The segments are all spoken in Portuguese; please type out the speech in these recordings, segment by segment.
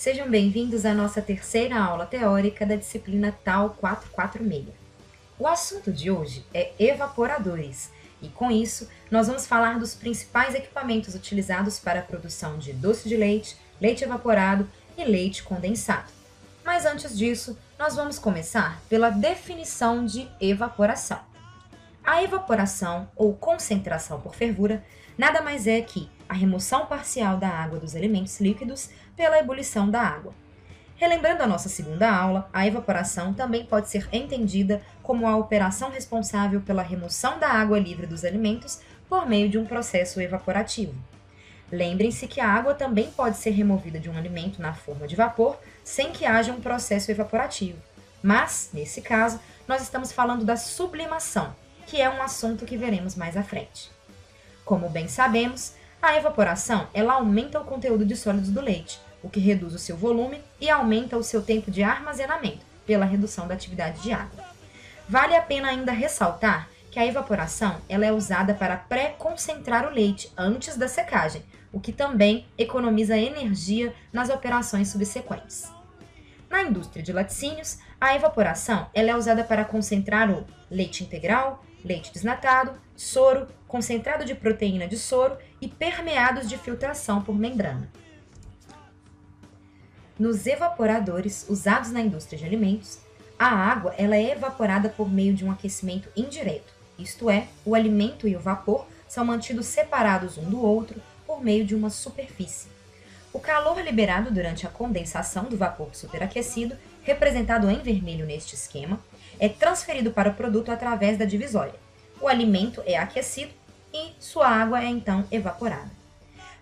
Sejam bem-vindos à nossa terceira aula teórica da disciplina TAL 446. O assunto de hoje é evaporadores, e com isso nós vamos falar dos principais equipamentos utilizados para a produção de doce de leite, leite evaporado e leite condensado. Mas antes disso, nós vamos começar pela definição de evaporação. A evaporação, ou concentração por fervura, nada mais é que a remoção parcial da água dos elementos líquidos pela ebulição da água. Relembrando a nossa segunda aula, a evaporação também pode ser entendida como a operação responsável pela remoção da água livre dos alimentos por meio de um processo evaporativo. Lembrem-se que a água também pode ser removida de um alimento na forma de vapor sem que haja um processo evaporativo. Mas, nesse caso, nós estamos falando da sublimação, que é um assunto que veremos mais à frente. Como bem sabemos, a evaporação ela aumenta o conteúdo de sólidos do leite, o que reduz o seu volume e aumenta o seu tempo de armazenamento pela redução da atividade de água. Vale a pena ainda ressaltar que a evaporação ela é usada para pré-concentrar o leite antes da secagem, o que também economiza energia nas operações subsequentes. Na indústria de laticínios, a evaporação ela é usada para concentrar o leite integral, leite desnatado, soro, concentrado de proteína de soro e permeados de filtração por membrana. Nos evaporadores usados na indústria de alimentos, a água ela é evaporada por meio de um aquecimento indireto, isto é, o alimento e o vapor são mantidos separados um do outro por meio de uma superfície. O calor liberado durante a condensação do vapor superaquecido, representado em vermelho neste esquema, é transferido para o produto através da divisória. O alimento é aquecido e sua água é então evaporada.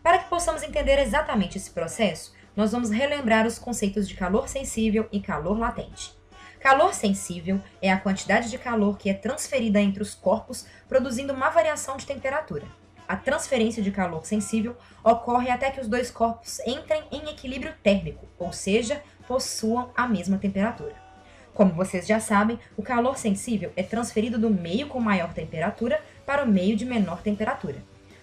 Para que possamos entender exatamente esse processo, nós vamos relembrar os conceitos de calor sensível e calor latente. Calor sensível é a quantidade de calor que é transferida entre os corpos, produzindo uma variação de temperatura. A transferência de calor sensível ocorre até que os dois corpos entrem em equilíbrio térmico, ou seja, possuam a mesma temperatura. Como vocês já sabem, o calor sensível é transferido do meio com maior temperatura para o meio de menor temperatura.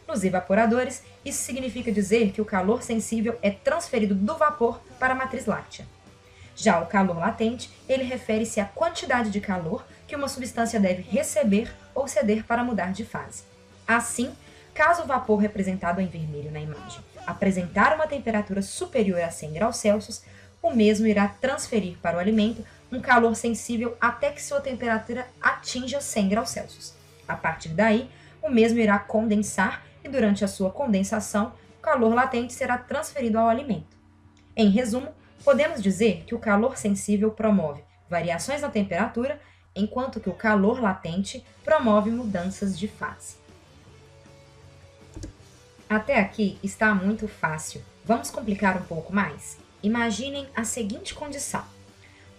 Nos evaporadores, isso significa dizer que o calor sensível é transferido do vapor para a matriz láctea. Já o calor latente, ele refere-se à quantidade de calor que uma substância deve receber ou ceder para mudar de fase. Assim, caso o vapor representado em vermelho na imagem apresentar uma temperatura superior a 100 graus Celsius, o mesmo irá transferir para o alimento um calor sensível até que sua temperatura atinja 100 graus Celsius. A partir daí, o mesmo irá condensar e durante a sua condensação, o calor latente será transferido ao alimento. Em resumo, podemos dizer que o calor sensível promove variações na temperatura, enquanto que o calor latente promove mudanças de fase. Até aqui está muito fácil. Vamos complicar um pouco mais? Imaginem a seguinte condição.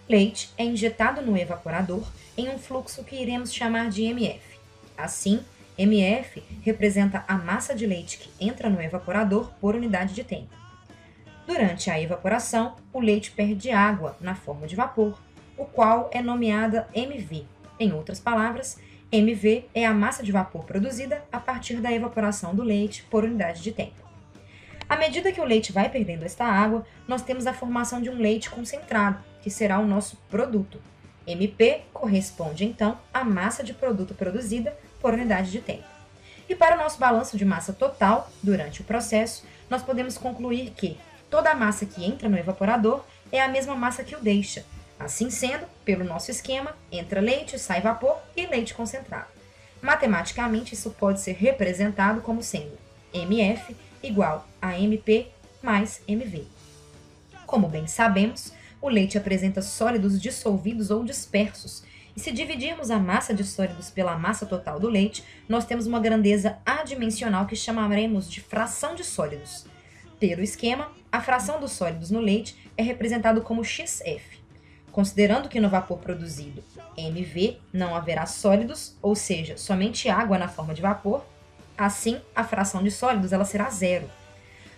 Leite é injetado no evaporador em um fluxo que iremos chamar de MF. Assim, MF representa a massa de leite que entra no evaporador por unidade de tempo. Durante a evaporação, o leite perde água na forma de vapor, o qual é nomeada MV. Em outras palavras, MV é a massa de vapor produzida a partir da evaporação do leite por unidade de tempo. À medida que o leite vai perdendo esta água, nós temos a formação de um leite concentrado, que será o nosso produto. MP corresponde, então, à massa de produto produzida por unidade de tempo. E para o nosso balanço de massa total, durante o processo, nós podemos concluir que toda a massa que entra no evaporador é a mesma massa que o deixa. Assim sendo, pelo nosso esquema, entra leite, sai vapor e leite concentrado. Matematicamente, isso pode ser representado como sendo MF igual a MP mais MV. Como bem sabemos, o leite apresenta sólidos dissolvidos ou dispersos, e se dividirmos a massa de sólidos pela massa total do leite, nós temos uma grandeza adimensional que chamaremos de fração de sólidos. Pelo esquema, a fração dos sólidos no leite é representado como XF. Considerando que no vapor produzido MV não haverá sólidos, ou seja, somente água na forma de vapor, assim a fração de sólidos ela será zero.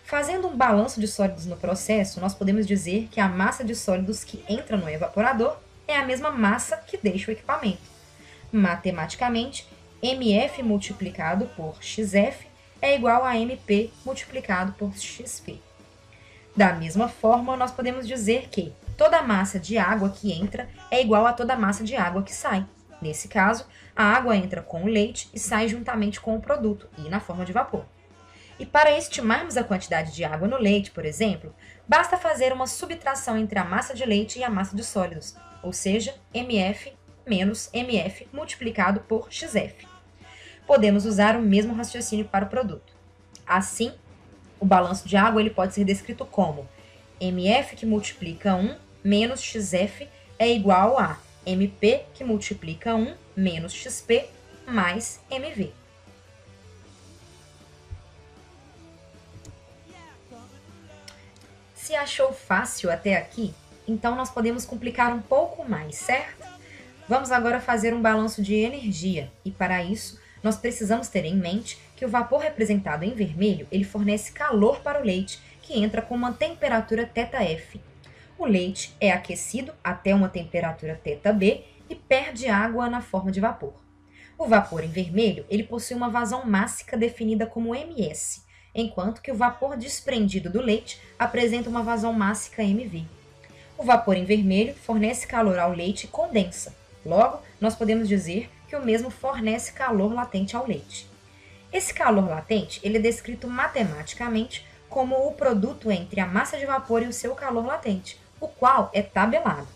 Fazendo um balanço de sólidos no processo, nós podemos dizer que a massa de sólidos que entra no evaporador é a mesma massa que deixa o equipamento. Matematicamente, MF multiplicado por XF é igual a MP multiplicado por XP. Da mesma forma, nós podemos dizer que toda a massa de água que entra é igual a toda a massa de água que sai. Nesse caso, a água entra com o leite e sai juntamente com o produto, e na forma de vapor. E para estimarmos a quantidade de água no leite, por exemplo, basta fazer uma subtração entre a massa de leite e a massa de sólidos, ou seja, mF menos mF multiplicado por xF. Podemos usar o mesmo raciocínio para o produto. Assim, o balanço de água ele pode ser descrito como mF que multiplica 1 menos xF é igual a mP que multiplica 1 menos xP mais mV. Se achou fácil até aqui, então nós podemos complicar um pouco mais, certo? Vamos agora fazer um balanço de energia e para isso nós precisamos ter em mente que o vapor representado em vermelho ele fornece calor para o leite que entra com uma temperatura θF. O leite é aquecido até uma temperatura θB e perde água na forma de vapor. O vapor em vermelho ele possui uma vazão mássica definida como ms, enquanto que o vapor desprendido do leite apresenta uma vazão mássica mv. O vapor em vermelho fornece calor ao leite e condensa. Logo, nós podemos dizer que o mesmo fornece calor latente ao leite. Esse calor latente ele é descrito matematicamente como o produto entre a massa de vapor e o seu calor latente, o qual é tabelado.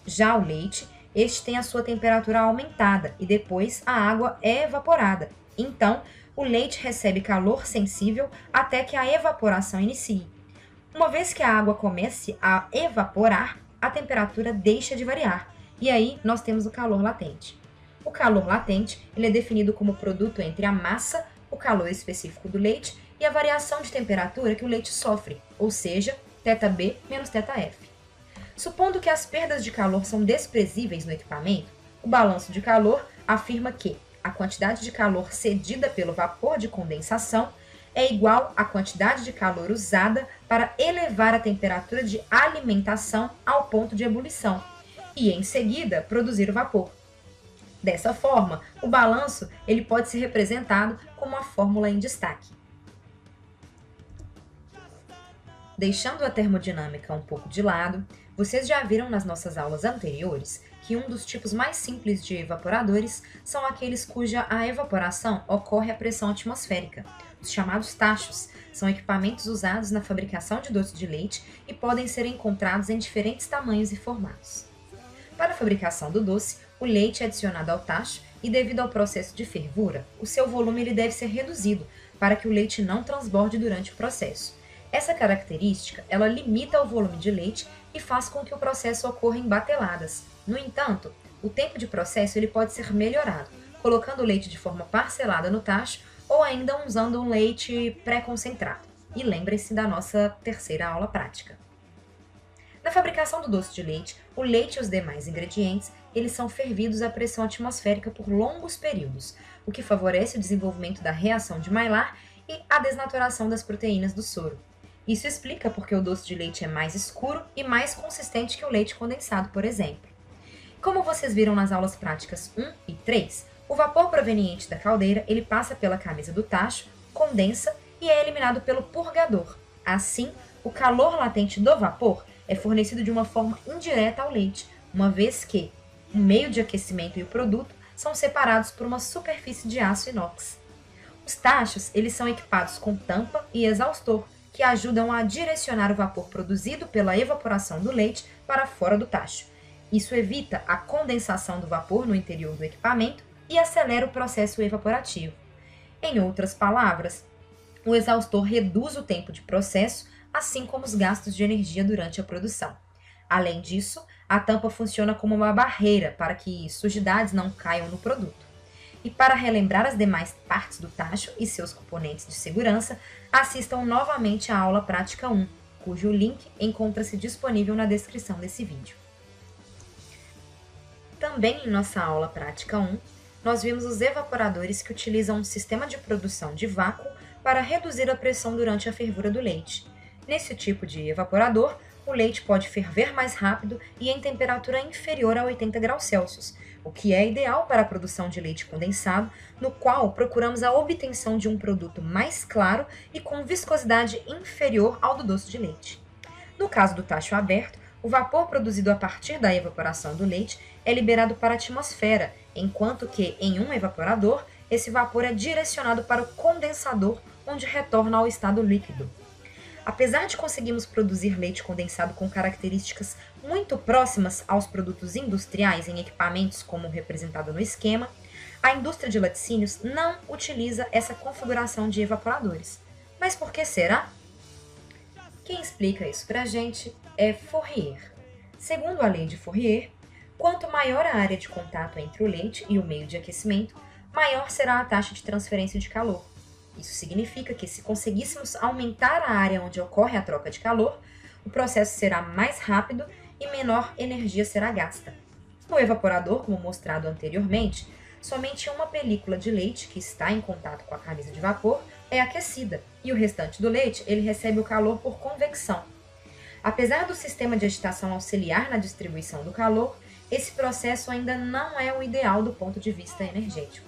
Já o leite, este tem a sua temperatura aumentada e depois a água é evaporada. Então, o leite recebe calor sensível até que a evaporação inicie. Uma vez que a água comece a evaporar, a temperatura deixa de variar. E aí nós temos o calor latente. O calor latente ele é definido como produto entre a massa, o calor específico do leite e a variação de temperatura que o leite sofre, ou seja, θB menos θF. Supondo que as perdas de calor são desprezíveis no equipamento, o balanço de calor afirma que a quantidade de calor cedida pelo vapor de condensação é igual à quantidade de calor usada para elevar a temperatura de alimentação ao ponto de ebulição e, em seguida, produzir o vapor. Dessa forma, o balanço ele pode ser representado com uma fórmula em destaque. Deixando a termodinâmica um pouco de lado, vocês já viram nas nossas aulas anteriores que um dos tipos mais simples de evaporadores são aqueles cuja a evaporação ocorre à pressão atmosférica. Os chamados tachos são equipamentos usados na fabricação de doce de leite e podem ser encontrados em diferentes tamanhos e formatos. Para a fabricação do doce, o leite é adicionado ao tacho e, devido ao processo de fervura, o seu volume ele deve ser reduzido para que o leite não transborde durante o processo. Essa característica ela limita o volume de leite e faz com que o processo ocorra em bateladas. No entanto, o tempo de processo ele pode ser melhorado, colocando o leite de forma parcelada no tacho ou ainda usando um leite pré-concentrado. E lembre-se da nossa terceira aula prática. Na fabricação do doce de leite, o leite e os demais ingredientes eles são fervidos à pressão atmosférica por longos períodos, o que favorece o desenvolvimento da reação de Maillard e a desnaturação das proteínas do soro. Isso explica porque o doce de leite é mais escuro e mais consistente que o leite condensado, por exemplo. Como vocês viram nas aulas práticas 1 e 3, o vapor proveniente da caldeira ele passa pela camisa do tacho, condensa e é eliminado pelo purgador. Assim, o calor latente do vapor é fornecido de uma forma indireta ao leite, uma vez que o meio de aquecimento e o produto são separados por uma superfície de aço inox. Os tachos eles são equipados com tampa e exaustor, que ajudam a direcionar o vapor produzido pela evaporação do leite para fora do tacho. Isso evita a condensação do vapor no interior do equipamento e acelera o processo evaporativo. Em outras palavras, o exaustor reduz o tempo de processo, assim como os gastos de energia durante a produção. Além disso, a tampa funciona como uma barreira para que sujidades não caiam no produto. E para relembrar as demais partes do tacho e seus componentes de segurança, assistam novamente à aula prática 1, cujo link encontra-se disponível na descrição desse vídeo. Também em nossa aula prática 1, nós vimos os evaporadores que utilizam um sistema de produção de vácuo para reduzir a pressão durante a fervura do leite. Nesse tipo de evaporador, o leite pode ferver mais rápido e em temperatura inferior a 80 graus Celsius, o que é ideal para a produção de leite condensado, no qual procuramos a obtenção de um produto mais claro e com viscosidade inferior ao do doce de leite. No caso do tacho aberto, o vapor produzido a partir da evaporação do leite é liberado para a atmosfera, enquanto que, em um evaporador, esse vapor é direcionado para o condensador, onde retorna ao estado líquido. Apesar de conseguirmos produzir leite condensado com características muito próximas aos produtos industriais em equipamentos como representado no esquema, a indústria de laticínios não utiliza essa configuração de evaporadores. Mas por que será? Quem explica isso para a gente é Fourier. Segundo a lei de Fourier, quanto maior a área de contato entre o leite e o meio de aquecimento, maior será a taxa de transferência de calor. Isso significa que, se conseguíssemos aumentar a área onde ocorre a troca de calor, o processo será mais rápido e menor energia será gasta. No evaporador, como mostrado anteriormente, somente uma película de leite que está em contato com a camisa de vapor é aquecida e o restante do leite ele recebe o calor por convecção. Apesar do sistema de agitação auxiliar na distribuição do calor, esse processo ainda não é o ideal do ponto de vista energético.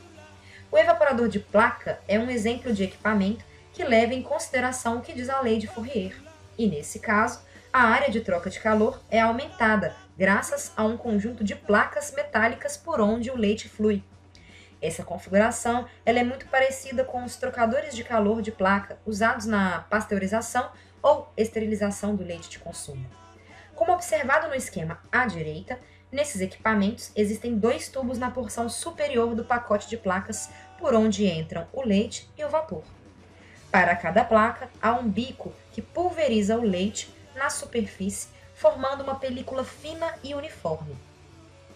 O evaporador de placa é um exemplo de equipamento que leva em consideração o que diz a lei de Fourier. E, nesse caso, a área de troca de calor é aumentada graças a um conjunto de placas metálicas por onde o leite flui. Essa configuração ela é muito parecida com os trocadores de calor de placa usados na pasteurização ou esterilização do leite de consumo. Como observado no esquema à direita, nesses equipamentos existem 2 tubos na porção superior do pacote de placas por onde entram o leite e o vapor. Para cada placa, há um bico que pulveriza o leite na superfície, formando uma película fina e uniforme.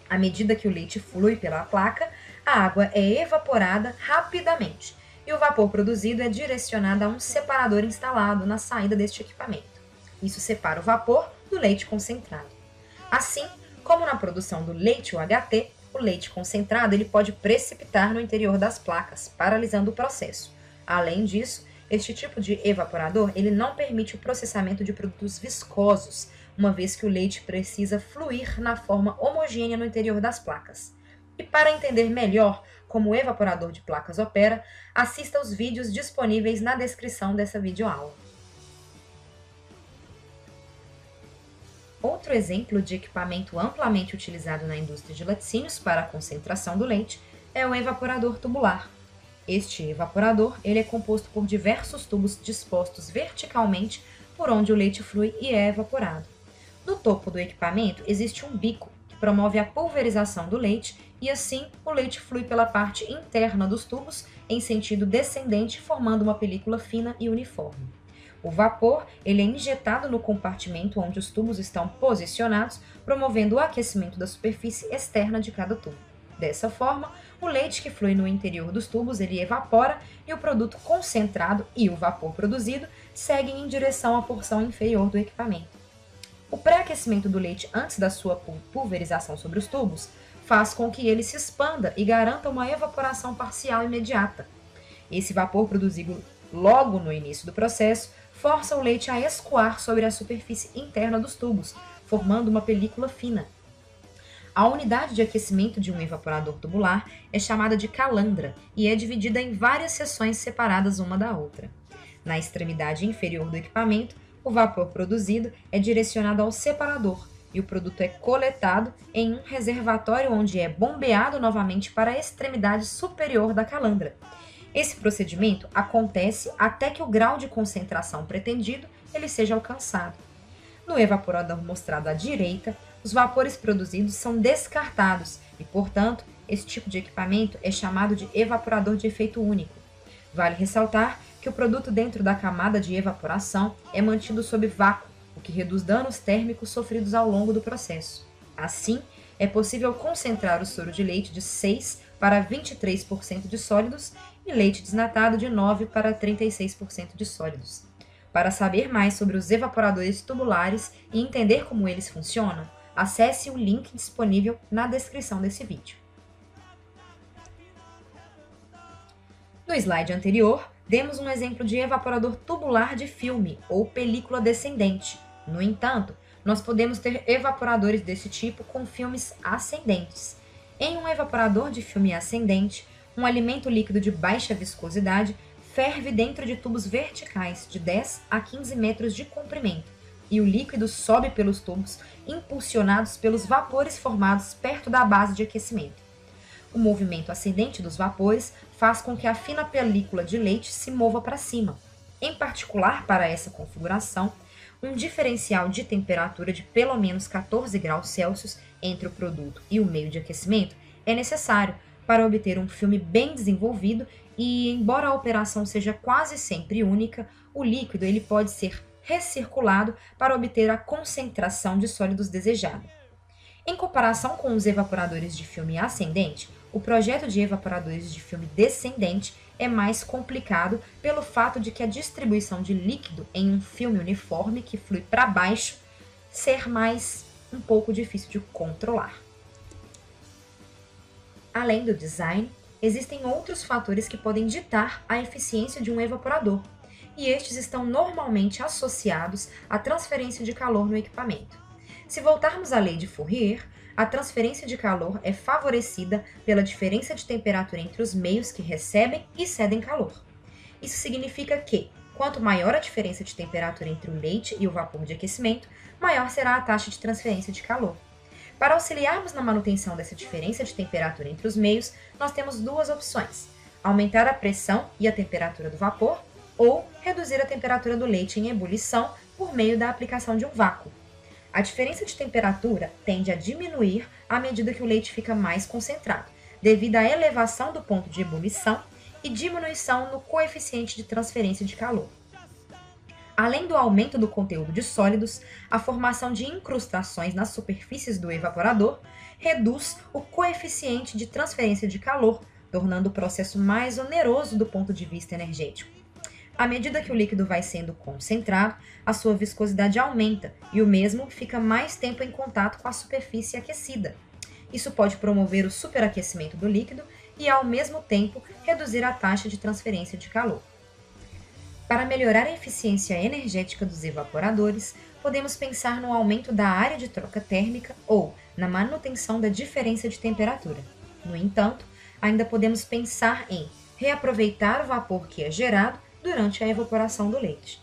À medida que o leite flui pela placa, a água é evaporada rapidamente e o vapor produzido é direcionado a um separador instalado na saída deste equipamento. Isso separa o vapor do leite concentrado. Assim, como na produção do leite UHT, o leite concentrado ele pode precipitar no interior das placas, paralisando o processo. Além disso, este tipo de evaporador ele não permite o processamento de produtos viscosos, uma vez que o leite precisa fluir na forma homogênea no interior das placas. E para entender melhor como o evaporador de placas opera, assista aos vídeos disponíveis na descrição dessa videoaula. Outro exemplo de equipamento amplamente utilizado na indústria de laticínios para a concentração do leite é o evaporador tubular. Este evaporador ele é composto por diversos tubos dispostos verticalmente por onde o leite flui e é evaporado. No topo do equipamento existe um bico que promove a pulverização do leite e assim o leite flui pela parte interna dos tubos em sentido descendente, formando uma película fina e uniforme. O vapor ele é injetado no compartimento onde os tubos estão posicionados, promovendo o aquecimento da superfície externa de cada tubo. Dessa forma, o leite que flui no interior dos tubos ele evapora e o produto concentrado e o vapor produzido seguem em direção à porção inferior do equipamento. O pré-aquecimento do leite antes da sua pulverização sobre os tubos faz com que ele se expanda e garanta uma evaporação parcial imediata. Esse vapor produzido logo no início do processo força o leite a escoar sobre a superfície interna dos tubos, formando uma película fina. A unidade de aquecimento de um evaporador tubular é chamada de calandra e é dividida em várias seções separadas uma da outra. Na extremidade inferior do equipamento, o vapor produzido é direcionado ao separador e o produto é coletado em um reservatório onde é bombeado novamente para a extremidade superior da calandra. Esse procedimento acontece até que o grau de concentração pretendido ele seja alcançado. No evaporador mostrado à direita, os vapores produzidos são descartados e, portanto, esse tipo de equipamento é chamado de evaporador de efeito único. Vale ressaltar que o produto dentro da camada de evaporação é mantido sob vácuo, o que reduz danos térmicos sofridos ao longo do processo. Assim, é possível concentrar o soro de leite de 6 para 23% de sólidos e leite desnatado de 9 para 36% de sólidos. Para saber mais sobre os evaporadores tubulares e entender como eles funcionam, acesse o link disponível na descrição desse vídeo. No slide anterior, demos um exemplo de evaporador tubular de filme ou película descendente. No entanto, nós podemos ter evaporadores desse tipo com filmes ascendentes. Em um evaporador de filme ascendente, um alimento líquido de baixa viscosidade ferve dentro de tubos verticais de 10 a 15 metros de comprimento, e o líquido sobe pelos tubos, impulsionados pelos vapores formados perto da base de aquecimento. O movimento ascendente dos vapores faz com que a fina película de leite se mova para cima. Em particular, para essa configuração, um diferencial de temperatura de pelo menos 14 graus Celsius entre o produto e o meio de aquecimento é necessário para obter um filme bem desenvolvido e, embora a operação seja quase sempre única, o líquido ele pode ser recirculado para obter a concentração de sólidos desejada. Em comparação com os evaporadores de filme ascendente, o projeto de evaporadores de filme descendente é mais complicado pelo fato de que a distribuição de líquido em um filme uniforme que flui para baixo ser mais um pouco difícil de controlar. Além do design, existem outros fatores que podem ditar a eficiência de um evaporador, e estes estão normalmente associados à transferência de calor no equipamento. Se voltarmos à lei de Fourier, a transferência de calor é favorecida pela diferença de temperatura entre os meios que recebem e cedem calor. Isso significa que, quanto maior a diferença de temperatura entre o leite e o vapor de aquecimento, maior será a taxa de transferência de calor. Para auxiliarmos na manutenção dessa diferença de temperatura entre os meios, nós temos duas opções: aumentar a pressão e a temperatura do vapor ou reduzir a temperatura do leite em ebulição por meio da aplicação de um vácuo. A diferença de temperatura tende a diminuir à medida que o leite fica mais concentrado, devido à elevação do ponto de ebulição e diminuição no coeficiente de transferência de calor. Além do aumento do conteúdo de sólidos, a formação de incrustações nas superfícies do evaporador reduz o coeficiente de transferência de calor, tornando o processo mais oneroso do ponto de vista energético. À medida que o líquido vai sendo concentrado, a sua viscosidade aumenta e o mesmo fica mais tempo em contato com a superfície aquecida. Isso pode promover o superaquecimento do líquido e, ao mesmo tempo, reduzir a taxa de transferência de calor. Para melhorar a eficiência energética dos evaporadores, podemos pensar no aumento da área de troca térmica ou na manutenção da diferença de temperatura. No entanto, ainda podemos pensar em reaproveitar o vapor que é gerado durante a evaporação do leite.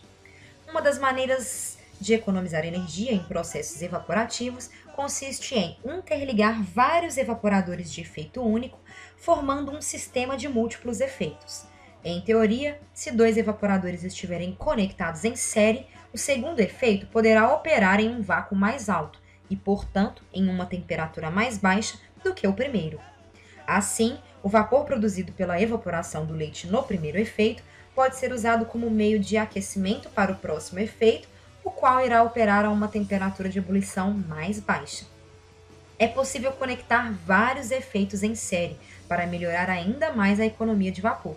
Uma das maneiras de economizar energia em processos evaporativos consiste em interligar vários evaporadores de efeito único, formando um sistema de múltiplos efeitos. Em teoria, se dois evaporadores estiverem conectados em série, o segundo efeito poderá operar em um vácuo mais alto e, portanto, em uma temperatura mais baixa do que o primeiro. Assim, o vapor produzido pela evaporação do leite no primeiro efeito pode ser usado como meio de aquecimento para o próximo efeito, o qual irá operar a uma temperatura de ebulição mais baixa. É possível conectar vários efeitos em série para melhorar ainda mais a economia de vapor.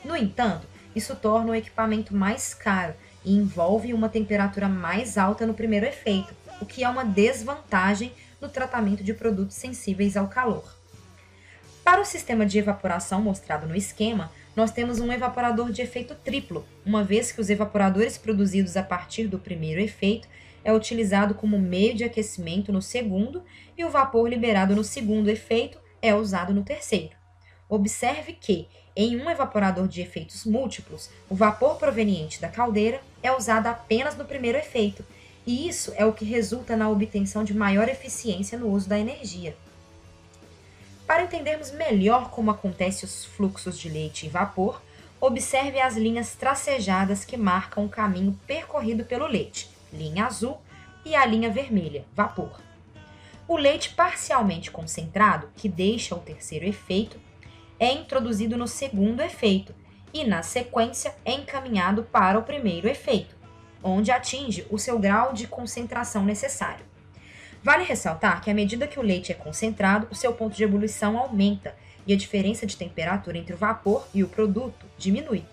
No entanto, isso torna o equipamento mais caro e envolve uma temperatura mais alta no primeiro efeito, o que é uma desvantagem no tratamento de produtos sensíveis ao calor. Para o sistema de evaporação mostrado no esquema, nós temos um evaporador de efeito triplo, uma vez que os evaporadores produzidos a partir do primeiro efeito é utilizado como meio de aquecimento no segundo e o vapor liberado no segundo efeito é usado no terceiro. Observe que, em um evaporador de efeitos múltiplos, o vapor proveniente da caldeira é usado apenas no primeiro efeito, e isso é o que resulta na obtenção de maior eficiência no uso da energia. Para entendermos melhor como acontecem os fluxos de leite e vapor, observe as linhas tracejadas que marcam o caminho percorrido pelo leite, linha azul, e a linha vermelha, vapor. O leite parcialmente concentrado, que deixa o terceiro efeito, é introduzido no segundo efeito e, na sequência, é encaminhado para o primeiro efeito, onde atinge o seu grau de concentração necessário. Vale ressaltar que, à medida que o leite é concentrado, o seu ponto de ebulição aumenta e a diferença de temperatura entre o vapor e o produto diminui.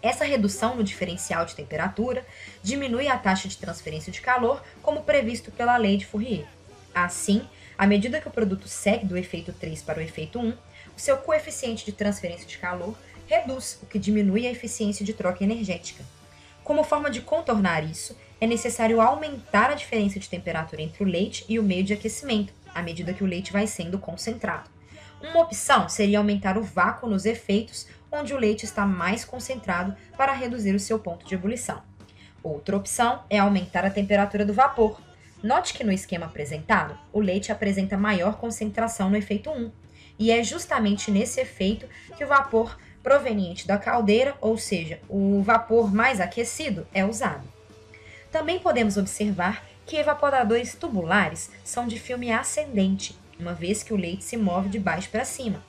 Essa redução no diferencial de temperatura diminui a taxa de transferência de calor, como previsto pela lei de Fourier. Assim, à medida que o produto segue do efeito 3 para o efeito 1, o seu coeficiente de transferência de calor reduz, o que diminui a eficiência de troca energética. Como forma de contornar isso, é necessário aumentar a diferença de temperatura entre o leite e o meio de aquecimento, à medida que o leite vai sendo concentrado. Uma opção seria aumentar o vácuo nos efeitos onde o leite está mais concentrado para reduzir o seu ponto de ebulição. Outra opção é aumentar a temperatura do vapor. Note que no esquema apresentado, o leite apresenta maior concentração no efeito 1, e é justamente nesse efeito que o vapor proveniente da caldeira, ou seja, o vapor mais aquecido, é usado. Também podemos observar que evaporadores tubulares são de filme ascendente, uma vez que o leite se move de baixo para cima.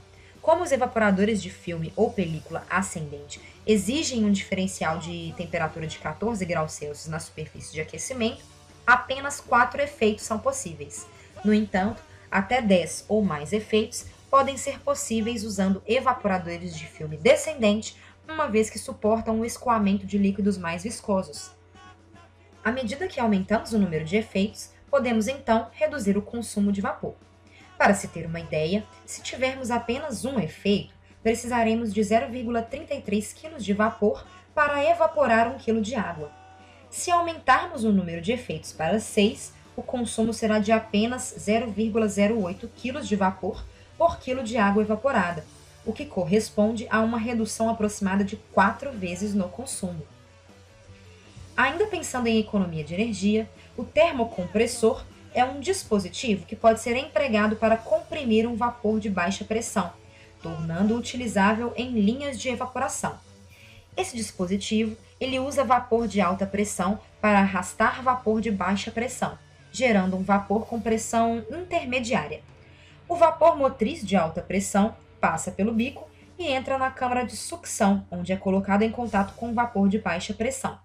Como os evaporadores de filme ou película ascendente exigem um diferencial de temperatura de 14 graus Celsius na superfície de aquecimento, apenas 4 efeitos são possíveis. No entanto, até 10 ou mais efeitos podem ser possíveis usando evaporadores de filme descendente, uma vez que suportam o escoamento de líquidos mais viscosos. À medida que aumentamos o número de efeitos, podemos então reduzir o consumo de vapor. Para se ter uma ideia, se tivermos apenas um efeito, precisaremos de 0,33 kg de vapor para evaporar 1 kg de água. Se aumentarmos o número de efeitos para 6, o consumo será de apenas 0,08 kg de vapor por quilo de água evaporada, o que corresponde a uma redução aproximada de 4 vezes no consumo. Ainda pensando em economia de energia, o termocompressor é um dispositivo que pode ser empregado para comprimir um vapor de baixa pressão, tornando-o utilizável em linhas de evaporação. Esse dispositivo ele usa vapor de alta pressão para arrastar vapor de baixa pressão, gerando um vapor com pressão intermediária. O vapor motriz de alta pressão passa pelo bico e entra na câmara de sucção, onde é colocado em contato com o vapor de baixa pressão.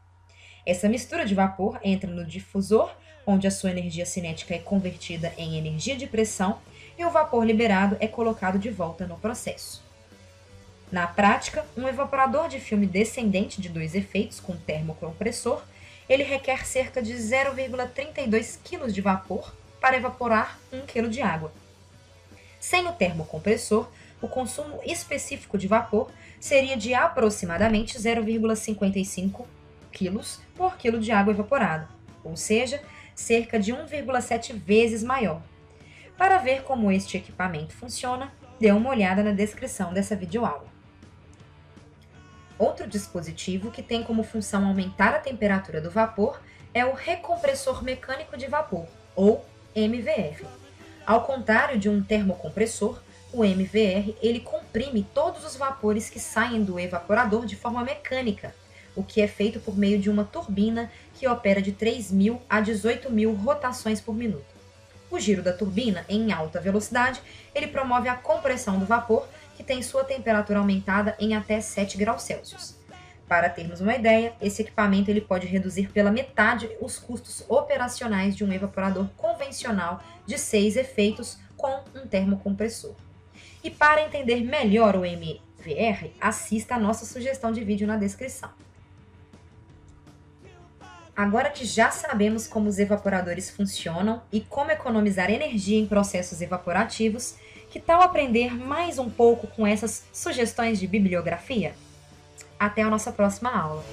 Essa mistura de vapor entra no difusor, onde a sua energia cinética é convertida em energia de pressão e o vapor liberado é colocado de volta no processo. Na prática, um evaporador de filme descendente de 2 efeitos com termocompressor, ele requer cerca de 0,32 kg de vapor para evaporar 1 kg de água. Sem o termocompressor, o consumo específico de vapor seria de aproximadamente 0,55 kg por quilo de água evaporada, ou seja, cerca de 1,7 vezes maior. Para ver como este equipamento funciona, dê uma olhada na descrição dessa videoaula. Outro dispositivo que tem como função aumentar a temperatura do vapor é o recompressor mecânico de vapor, ou MVR. Ao contrário de um termocompressor, o MVR ele comprime todos os vapores que saem do evaporador de forma mecânica, o que é feito por meio de uma turbina que opera de 3.000 a 18.000 rotações por minuto. O giro da turbina, em alta velocidade, ele promove a compressão do vapor, que tem sua temperatura aumentada em até 7 graus Celsius. Para termos uma ideia, esse equipamento ele pode reduzir pela metade os custos operacionais de um evaporador convencional de 6 efeitos com um termocompressor. E para entender melhor o MVR, assista a nossa sugestão de vídeo na descrição. Agora que já sabemos como os evaporadores funcionam e como economizar energia em processos evaporativos, que tal aprender mais um pouco com essas sugestões de bibliografia? Até a nossa próxima aula!